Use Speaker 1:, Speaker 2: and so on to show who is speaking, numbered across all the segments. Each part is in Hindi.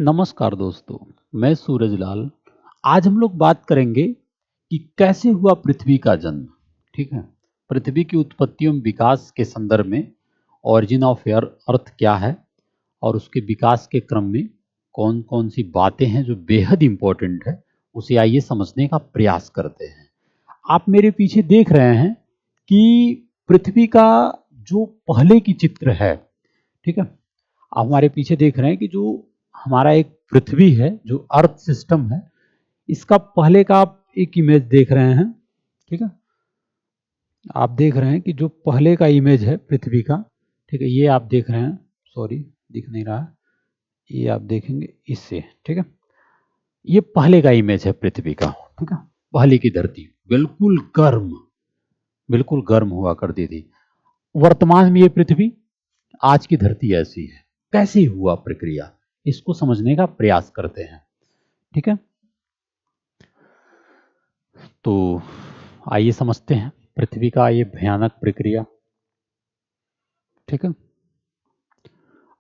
Speaker 1: नमस्कार दोस्तों, मैं सूरजलाल। आज हम लोग बात करेंगे कि कैसे हुआ पृथ्वी का जन्म। ठीक है, पृथ्वी की उत्पत्ति एवं विकास के संदर्भ में ऑरिजिन ऑफ अर्थ क्या है और उसके विकास के क्रम में कौन कौन सी बातें हैं जो बेहद इम्पोर्टेंट है, उसे आइए समझने का प्रयास करते हैं। आप मेरे पीछे देख रहे हैं कि पृथ्वी का जो पहले की चित्र है, ठीक है, आप हमारे पीछे देख रहे हैं कि जो हमारा एक पृथ्वी है, जो अर्थ सिस्टम है, इसका पहले का आप एक इमेज देख रहे हैं। ठीक है, आप देख रहे हैं कि जो पहले का इमेज है पृथ्वी का, ठीक है, ये आप देख रहे हैं। सॉरी, दिख नहीं रहा है, ये आप देखेंगे इससे। ठीक है, ये पहले का इमेज है पृथ्वी का। ठीक है, पहले की धरती बिल्कुल गर्म हुआ करती थी। वर्तमान में ये पृथ्वी, आज की धरती ऐसी है। कैसे हुआ प्रक्रिया, इसको समझने का प्रयास करते हैं। ठीक है, तो आइए समझते हैं पृथ्वी का ये भयानक प्रक्रिया। ठीक है,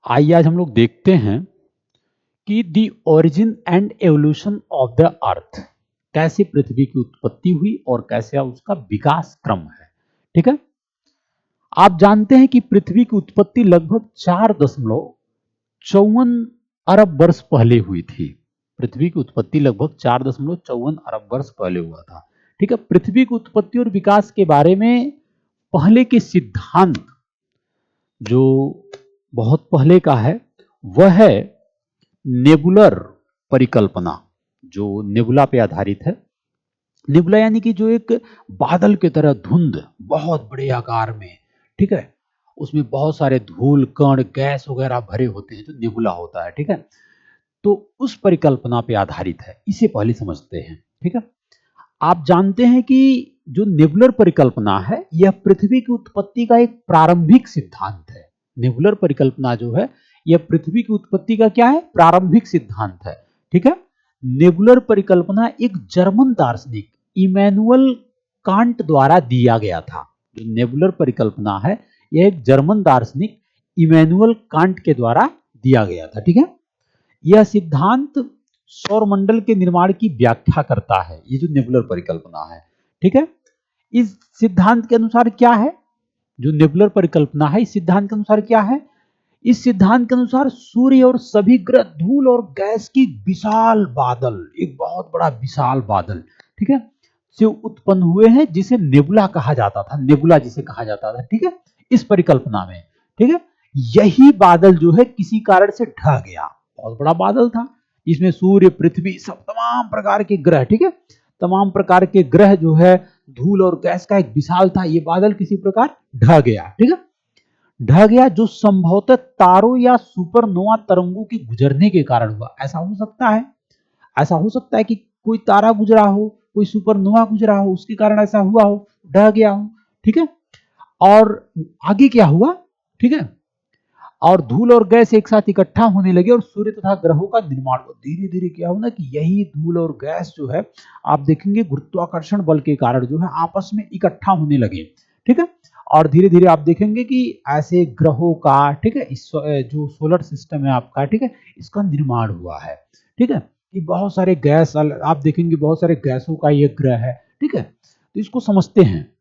Speaker 1: आइए आज हम लोग देखते हैं कि the origin and evolution of the earth, कैसे पृथ्वी की उत्पत्ति हुई और कैसे उसका विकास क्रम है। ठीक है, आप जानते हैं कि पृथ्वी की उत्पत्ति लगभग 4.54 अरब वर्ष पहले हुई थी। पृथ्वी की उत्पत्ति लगभग 4.54 अरब वर्ष पहले हुआ था। ठीक है, पृथ्वी की उत्पत्ति और विकास के बारे में पहले के सिद्धांत, जो बहुत पहले का है, वह है नेबुलर परिकल्पना, जो नेबुला पे आधारित है। नेबुला यानी कि जो एक बादल की तरह धुंध, बहुत बड़े आकार में, ठीक है, उसमें बहुत सारे धूल कण गैस वगैरह भरे होते हैं, जो नेबुला होता है। ठीक है, तो उस परिकल्पना पे आधारित है, इसे पहले समझते हैं। ठीक है, आप जानते हैं कि जो नेबुलर परिकल्पना है, यह पृथ्वी की उत्पत्ति का एक प्रारंभिक सिद्धांत है। नेबुलर परिकल्पना जो है, यह पृथ्वी की उत्पत्ति का क्या है, प्रारंभिक सिद्धांत है। ठीक है, नेबुलर परिकल्पना एक जर्मन दार्शनिक इमैनुअल कांट द्वारा दिया गया था। जो नेबुलर परिकल्पना है, यह एक जर्मन दार्शनिक इमैनुअल कांट के द्वारा दिया गया था। ठीक है, यह सिद्धांत सौरमंडल के निर्माण की व्याख्या करता है, ये जो नेबुलर परिकल्पना है। ठीक है, इस सिद्धांत के अनुसार क्या है, जो नेबुलर परिकल्पना है, इस सिद्धांत के अनुसार क्या है, इस सिद्धांत के अनुसार सूर्य और सभी ग्रह धूल और गैस की विशाल बादल, एक बहुत बड़ा विशाल बादल, ठीक है, से उत्पन्न हुए हैं, जिसे नेबुला कहा जाता था, नेबुला जिसे कहा जाता था। ठीक है, इस परिकल्पना में, ठीक है, यही बादल जो है किसी कारण से ढह गया। बहुत बड़ा बादल था, इसमें सूर्य, पृथ्वी, सब तमाम प्रकार के ग्रह, ठीक है, तमाम प्रकार के ग्रह जो है, धूल और गैस का एक विशाल था। ये बादल किसी प्रकार ढह गया। ठीक है, ढह गया, जो संभवतः तारों या सुपरनोवा तरंगों के गुजरने के कारण हुआ। ऐसा हो सकता है, ऐसा हो सकता है कि कोई तारा गुजरा हो, कोई सुपरनोवा गुजरा हो, उसके कारण ऐसा हुआ हो, ढह गया हो। ठीक है, और आगे क्या हुआ, ठीक है, और धूल और गैस एक साथ इकट्ठा होने लगे और सूर्य तथा ग्रहों का निर्माण हुआ। धीरे धीरे क्या हुआ ना, कि यही धूल और गैस जो है, आप देखेंगे गुरुत्वाकर्षण बल के कारण जो है आपस में इकट्ठा होने लगे। ठीक है, और धीरे धीरे आप देखेंगे कि ऐसे ग्रहों का, ठीक है, इस जो सोलर सिस्टम है आपका, ठीक है, इसका निर्माण हुआ है। ठीक है, ये बहुत सारे गैस, आप देखेंगे बहुत सारे गैसों का ये ग्रह है। ठीक है, तो इसको समझते हैं।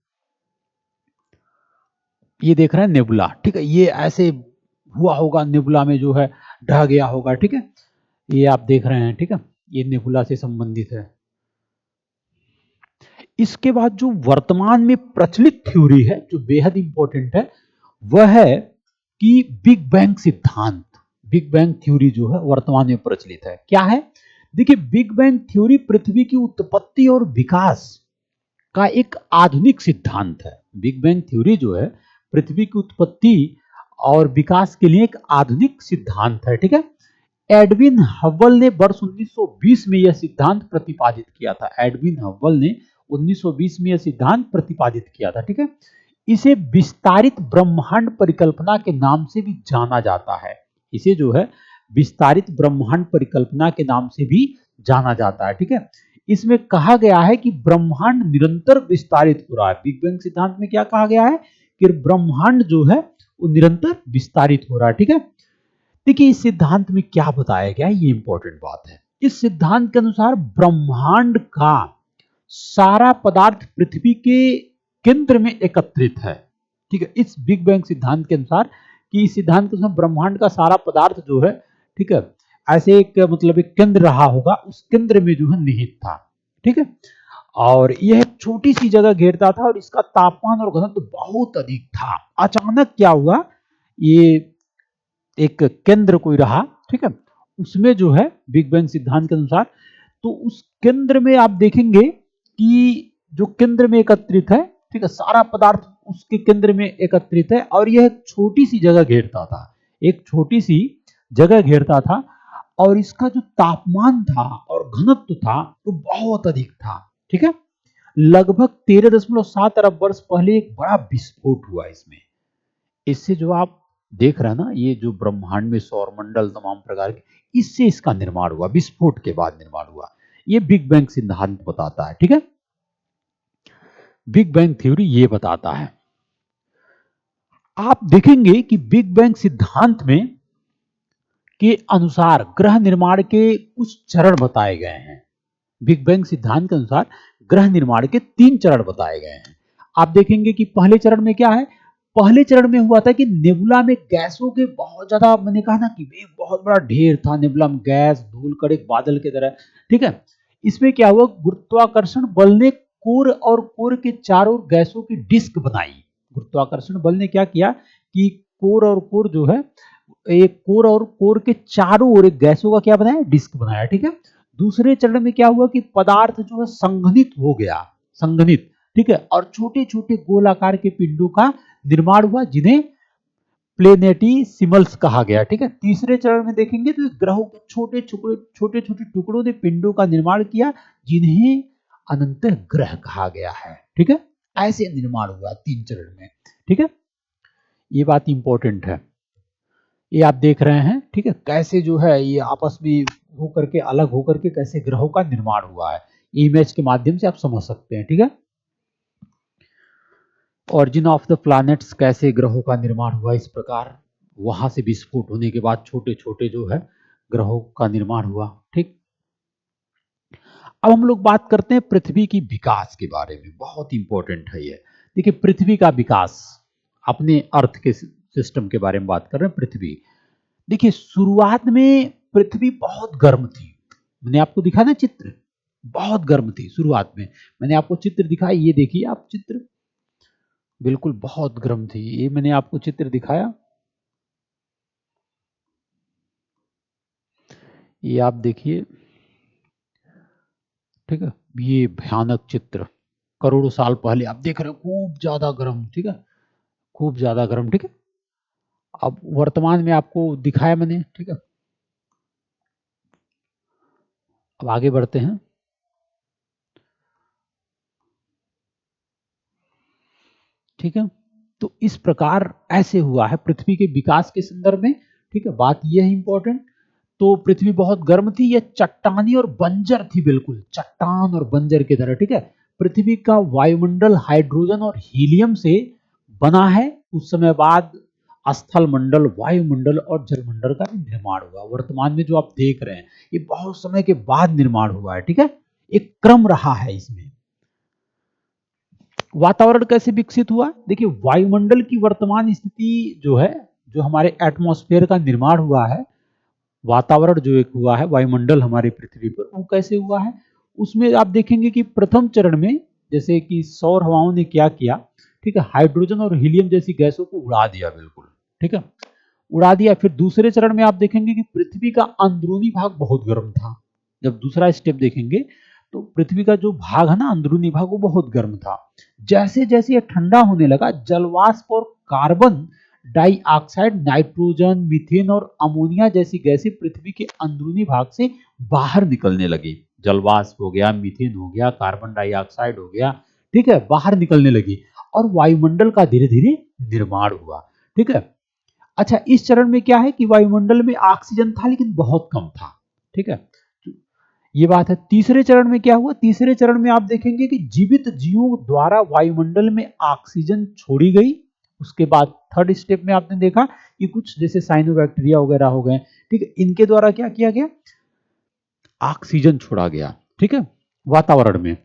Speaker 1: ये देख रहे हैं नेबुला, ठीक है, ये ऐसे हुआ होगा, नेबुला में जो है ढह गया होगा। ठीक है, ये आप देख रहे हैं। ठीक है, ये नेबुला से संबंधित है। इसके बाद जो वर्तमान में प्रचलित थ्योरी है, जो बेहद इंपॉर्टेंट है, वह है कि बिग बैंग सिद्धांत। बिग बैंग थ्योरी जो है वर्तमान में प्रचलित है। क्या है, देखिए, बिग बैंग थ्योरी पृथ्वी की उत्पत्ति और विकास का एक आधुनिक सिद्धांत है। बिग बैंग थ्योरी जो है पृथ्वी की उत्पत्ति और विकास के लिए एक आधुनिक सिद्धांत है। ठीक है, एडविन हब्बल ने वर्ष 1920 में यह सिद्धांत प्रतिपादित किया था। एडविन हब्बल ने 1920 में यह सिद्धांत प्रतिपादित किया था। ठीक है, इसे विस्तारित ब्रह्मांड परिकल्पना के नाम से भी जाना जाता है। इसे जो है विस्तारित ब्रह्मांड परिकल्पना के नाम से भी जाना जाता है। ठीक है, इसमें कहा गया है कि ब्रह्मांड निरंतर विस्तारित हो रहा है। बिग बैंग सिद्धांत में क्या कहा गया है, कि ब्रह्मांड जो है वो निरंतर विस्तारित हो रहा है। ठीक है, देखिए इस सिद्धांत में क्या बताया गया है, ये इंपॉर्टेंट बात है। इस सिद्धांत के अनुसार ब्रह्मांड का सारा पदार्थ पृथ्वी के केंद्र में एकत्रित है। ठीक है, इस बिग बैंग सिद्धांत के अनुसार, कि इस सिद्धांत के अनुसार ब्रह्मांड का सारा पदार्थ जो है, ठीक है, ऐसे एक मतलब एक केंद्र रहा होगा, उस केंद्र में जो है निहित था। ठीक है, और यह एक छोटी सी जगह घेरता था और इसका तापमान और घनत्व बहुत अधिक था। अचानक क्या हुआ, ये एक केंद्र कोई रहा, ठीक है, उसमें जो है बिग बैंग सिद्धांत के अनुसार, तो उस केंद्र में आप देखेंगे कि जो केंद्र में एकत्रित है, ठीक है, सारा पदार्थ उसके केंद्र में एकत्रित है और यह एक छोटी सी जगह घेरता था, एक छोटी सी जगह घेरता था, और इसका जो तापमान था और घनत्व था वो बहुत अधिक था। ठीक है, लगभग 13.7 अरब वर्ष पहले एक बड़ा विस्फोट हुआ इसमें। इससे जो आप देख रहे हैं ना, ये जो ब्रह्मांड में सौरमंडल तमाम प्रकार के, इससे इसका निर्माण हुआ, विस्फोट के बाद निर्माण हुआ। ये बिग बैंग सिद्धांत बताता है। ठीक है, बिग बैंग थ्योरी ये बताता है। आप देखेंगे कि बिग बैंग सिद्धांत में के अनुसार ग्रह निर्माण के कुछ चरण बताए गए हैं। बिग बैंग सिद्धांत के अनुसार ग्रह निर्माण के 3 चरण बताए गए हैं। आप देखेंगे कि पहले चरण में क्या है, पहले चरण में हुआ था कि नेबुला में गैसों के बहुत ज्यादा, मैंने कहा ना कि एक बहुत बड़ा ढेर था नेबुला में, गैस धूल कण एक बादल की तरह। ठीक है, इसमें क्या हुआ, गुरुत्वाकर्षण बल ने कोर और कोर के चारों गैसों की डिस्क बनाई। गुरुत्वाकर्षण बल ने क्या किया कि कोर और कोर जो है, एक कोर और कोर के चारों ओर एक गैसों का क्या बनाया, डिस्क बनाया। ठीक है, दूसरे चरण में क्या हुआ कि पदार्थ जो है संघनित हो गया, संघनित, ठीक है, और छोटे छोटे गोलाकार के पिंडों का निर्माण हुआ, जिन्हें प्लेनेटिसिमल्स कहा गया। ठीक है, तीसरे चरण में देखेंगे तो ग्रहों के छोटे छोटे टुकड़ों ने पिंडों का निर्माण किया, जिन्हें अनंत ग्रह कहा गया है। ठीक है, ऐसे निर्माण हुआ 3 चरण में। ठीक है, ये बात इंपॉर्टेंट है, ये आप देख रहे हैं। ठीक है, कैसे जो है ये आपस में होकर के, अलग होकर के कैसे ग्रहों का निर्माण हुआ है, इमेज के माध्यम से आप समझ सकते हैं। ठीक है, ऑरिजिन ऑफ द प्लैनेट्स, कैसे ग्रहों का निर्माण हुआ, इस प्रकार वहां से विस्फोट होने के बाद छोटे छोटे जो है ग्रहों का निर्माण हुआ। ठीक, अब हम लोग बात करते हैं पृथ्वी की विकास के बारे में, बहुत इंपॉर्टेंट है ये। देखिए पृथ्वी का विकास, अपने अर्थ के सिस्टम के बारे में बात कर रहे हैं। पृथ्वी, देखिए शुरुआत में पृथ्वी बहुत गर्म थी। मैंने आपको दिखा ना चित्र, बहुत गर्म थी शुरुआत में, मैंने आपको चित्र दिखाया, ये देखिए आप चित्र, बिल्कुल बहुत गर्म थी, ये मैंने आपको चित्र दिखाया, ये आप देखिए। ठीक है, ये भयानक चित्र करोड़ों साल पहले आप देख रहे हो, खूब ज्यादा गर्म। ठीक है, खूब ज्यादा गर्म। ठीक है, अब वर्तमान में आपको दिखाया मैंने। ठीक है, अब आगे बढ़ते हैं। ठीक है, तो इस प्रकार ऐसे हुआ है पृथ्वी के विकास के संदर्भ में। ठीक है, बात यह है इंपॉर्टेंट। तो पृथ्वी बहुत गर्म थी, यह चट्टानी और बंजर थी, बिल्कुल चट्टान और बंजर की तरह। ठीक है, पृथ्वी का वायुमंडल हाइड्रोजन और हीलियम से बना है। उस समय बाद स्थल मंडल, वायुमंडल और जलमंडल का भी निर्माण हुआ। वर्तमान में जो आप देख रहे हैं ये बहुत समय के बाद निर्माण हुआ है। ठीक है, एक क्रम रहा है इसमें। वातावरण कैसे विकसित हुआ, देखिए वायुमंडल की वर्तमान स्थिति जो है, जो हमारे एटमॉस्फेयर का निर्माण हुआ है, वातावरण जो एक हुआ है, वायुमंडल हमारी पृथ्वी पर, वो कैसे हुआ है, उसमें आप देखेंगे कि प्रथम चरण में जैसे कि सौर हवाओं ने क्या किया, ठीक है, हाइड्रोजन और हीलियम जैसी गैसों को उड़ा दिया, बिल्कुल। ठीक है, उड़ा दिया। फिर दूसरे चरण में आप देखेंगे कि पृथ्वी का अंदरूनी भाग बहुत गर्म था। जब दूसरा स्टेप देखेंगे तो पृथ्वी का जो भाग है ना, अंदरूनी भाग, वो बहुत गर्म था। जैसे जैसे ये ठंडा होने लगा, जलवाष्प और कार्बन डाइऑक्साइड, नाइट्रोजन, मीथेन और अमोनिया जैसी गैसें पृथ्वी के अंदरूनी भाग से बाहर निकलने लगी। जलवाष्प हो गया, मीथेन हो गया, कार्बन डाइऑक्साइड हो गया, ठीक है, बाहर निकलने लगी और वायुमंडल का धीरे धीरे निर्माण हुआ। ठीक है, अच्छा इस चरण में क्या है कि वायुमंडल में ऑक्सीजन था लेकिन बहुत कम था। ठीक है, ये बात है। तीसरे चरण में क्या हुआ, तीसरे चरण में आप देखेंगे कि जीवित जीवों द्वारा वायुमंडल में ऑक्सीजन छोड़ी गई, उसके बाद थर्ड स्टेप में आपने देखा कि कुछ जैसे साइनोबैक्टीरिया वगैरह हो गए, ठीक है, इनके द्वारा क्या किया गया, ऑक्सीजन छोड़ा गया, ठीक है, वातावरण में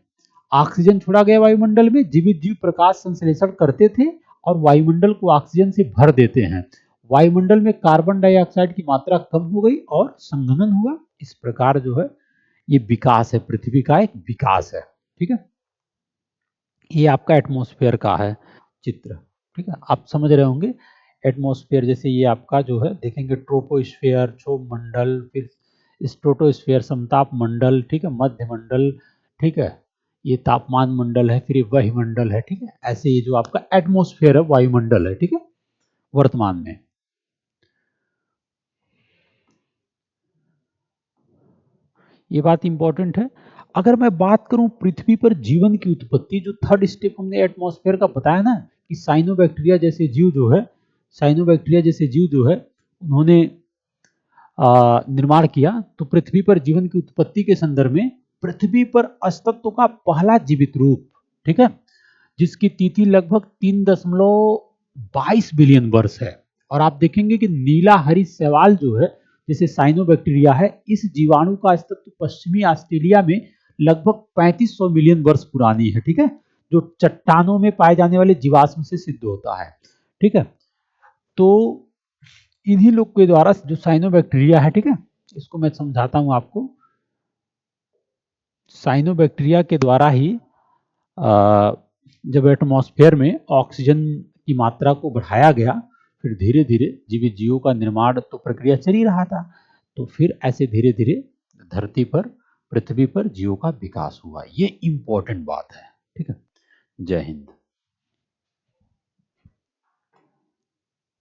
Speaker 1: ऑक्सीजन छोड़ा गया वायुमंडल में, जीवित जीव प्रकाश संश्लेषण करते थे और वायुमंडल को ऑक्सीजन से भर देते हैं। वायुमंडल में कार्बन डाइऑक्साइड की मात्रा कम हो गई और संघनन हुआ। इस प्रकार जो है ये विकास है, पृथ्वी का एक विकास है, ठीक है। ये आपका एटमॉस्फेयर का है चित्र, ठीक है, आप समझ रहे होंगे। एटमॉस्फेयर जैसे ये आपका जो है देखेंगे ट्रोपोस्फेयर, क्षोभ मंडल, फिर स्ट्रेटोस्फेयर समताप मंडल, ठीक है, मध्य मंडल, ठीक है, ये तापमान मंडल है, फिर ये वायुमंडल है, ठीक है। ऐसे ये जो आपका एटमॉस्फेयर है वायुमंडल है, ठीक है, वर्तमान में। ये बात इंपॉर्टेंट है। अगर मैं बात करूं पृथ्वी पर जीवन की उत्पत्ति, जो थर्ड स्टेप हमने एटमॉस्फेयर का बताया ना कि साइनोबैक्टीरिया जैसे जीव जो है, साइनोबैक्टीरिया जैसे जीव जो है उन्होंने निर्माण किया, तो पृथ्वी पर जीवन की उत्पत्ति के संदर्भ में पृथ्वी पर अस्तित्व का पहला जीवित रूप, ठीक है, जिसकी तिथि लगभग 3.22 बिलियन वर्ष है। और आप देखेंगे कि नीला हरी शैवाल जो है जैसे साइनोबैक्टीरिया है, इस जीवाणु का अस्तित्व पश्चिमी ऑस्ट्रेलिया में लगभग 3500 मिलियन वर्ष पुरानी है, ठीक है, जो चट्टानों में पाए जाने वाले जीवाश्म से सिद्ध होता है, ठीक है। तो इन्हीं लोग के द्वारा जो साइनोबैक्टीरिया है, ठीक है, इसको मैं समझाता हूं आपको। साइनोबैक्टीरिया के द्वारा ही जब एटमॉस्फेयर में ऑक्सीजन की मात्रा को बढ़ाया गया, फिर धीरे धीरे जीवित जीवों का निर्माण तो प्रक्रिया चल ही रहा था, तो फिर ऐसे धीरे धीरे धरती पर, पृथ्वी पर जीवों का विकास हुआ। ये इंपॉर्टेंट बात है, ठीक है। जय हिंद।